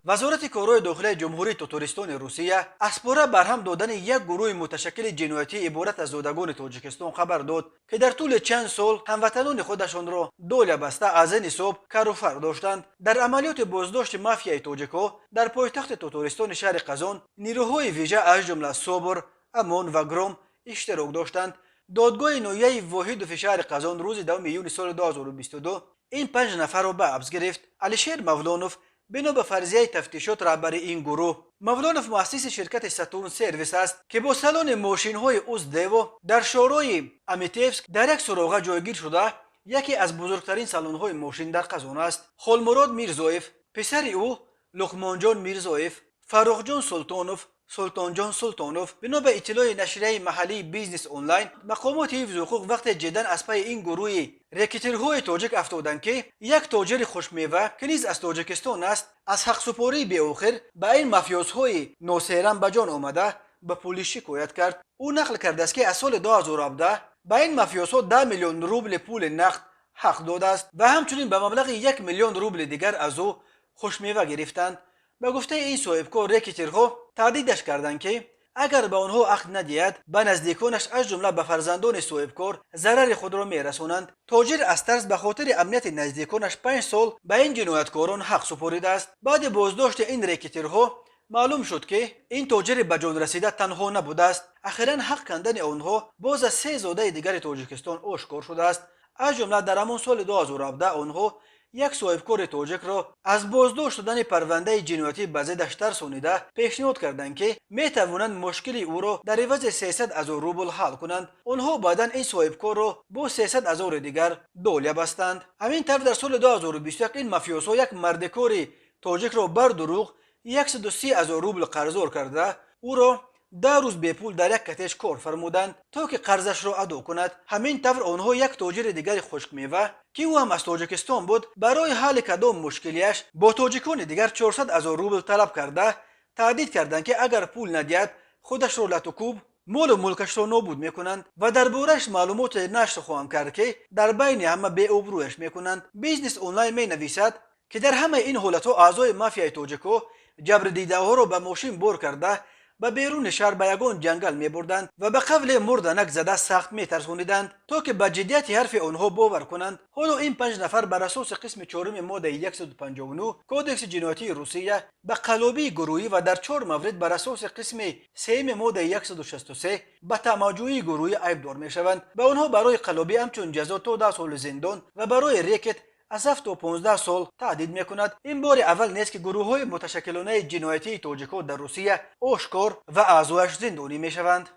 وزارت کارهای داخلی جمهوری تاتارستان روسیه اسپاره برهم دادن یک گروه متشکل جنایتی عبارت از زادگان تاجیکستان خبر داد که در طول چند سال هموطنان خودشان را دول بسته از این صبح کر و فر داشتند. در عملیات بازداشت مافیای تاجیک‌ها در پایتخت تاتارستان شهر قزان نیروهای ویژه از جمله صابر، امان و گرام اشتراک داشتند. دادگاه ناحیه واحد شهر قزان روز 2 میلیون سال 2022 این 5 نفر را به حبس گرفت. علیشیر مولانوف بنا به فرضیه تفتیشات رهبر این گروه. مولانوف مؤسس شرکت ساتورن سرویس است که با سالن ماشین های اوزدیو در شورای امیتیفسک در یک سراغه جایگیر شده. یکی از بزرگترین سالن های ماشین در قزان است. خالمراد میرزایف، پسر او لقمانجان میرزایف، فروخجان سلطانوف، سلطان جان سلطانوف بنا به اطلاع نشریه محلی بیزنس آنلاین، مقامات حفظ حقوق وقت جدن از پای این گروه ریکترهای تاجیک افتادند که یک تاجر خوشمیوه که نیز از تاجیکستان است از حق سپاری به آخر به این مافیازهای ناسیرم به جان آمده به پلیس شکایت کرد. او نقل کرده است که از سال 2017 به این مافیازها 10 میلیون روبل پول نقد حق داده است و همچنین به مبلغ 1 میلیون روبل دیگر از او خوشمیوه گرفتند. به گفته این صاحبکار ریکترها تهدیدش کردند که اگر به آنها عقد ندهد به نزدیکانش از جمله به فرزندان صاحبکار ضرر خود را میرسانند. تاجر از ترس به خاطر امنیت نزدیکانش 5 سال به این جنایتکاران حق سپرده است. بعد بازداشت این ریکترها معلوم شد که این تاجر به جان رسیده تنها نبوده است. اخیراً حق کندن آنها باز از 3 زاده دیگر تاجیکستان آشکار شده است. از جمله در همان سال 2017 آنها یک صاحبکار تاجیک را از بازداشت شدن پرونده جنایتی به ضدش ترسانیده پیشنهاد کردند که می توانند مشکل او را در عوض 300,000 روبل حل کنند. آنها بعدا این صاحبکار را با 300,000 دیگر دوله بستند. همین طرف در سال 2021 این مافیاسا یک مردکار تاجیک را بر دروغ 130,000 روبل قرضدار کرده او را 10 روز به پول در یک کتیج کار فرمودند تا که قرضش را ادا کند. همین طور آنها یک تاجر دیگر خشک میوه که او هم از تاجیکستان بود برای حل کدام مشکلیش با تاجیکان دیگر 400,000 روبل طلب کرده تهدید کردند که اگر پول ندهد خودش را لطوکوب مال و ملکش را نابود میکنند و درباره‌اش معلومات نشر خواهند کرد که در بین همه به ابرویش میکنند. بیزنس آنلاین می نویسد که در همه این حالت‌ها اعضای مافیای تاجیک‌ها جبر دیده‌ها را به ماشین بار کرده به بیرون شهر به یگان جنگل می بردند و به قبل مردنک زده سخت می ترسانیدند تا که به جدیت حرف آنها باور کنند. حالا این 5 نفر بر اساس قسم 4 ماده 159 کودکس جنایتی روسیه به قلابی گروهی و در 4 مورد بر اساس قسم 3 ماده 163 به تماجویی گروهی عیبدار می شوند. به آنها برای قلابی همچون جزا تا 10 سال زندان و برای ریکت از 7 تا 15 سال تهدید میکند. این بار اول نیست که گروه های متشکلانه جنایتی تاجیک‌ها در روسیه آشکار و اعضایش زندانی میشوند.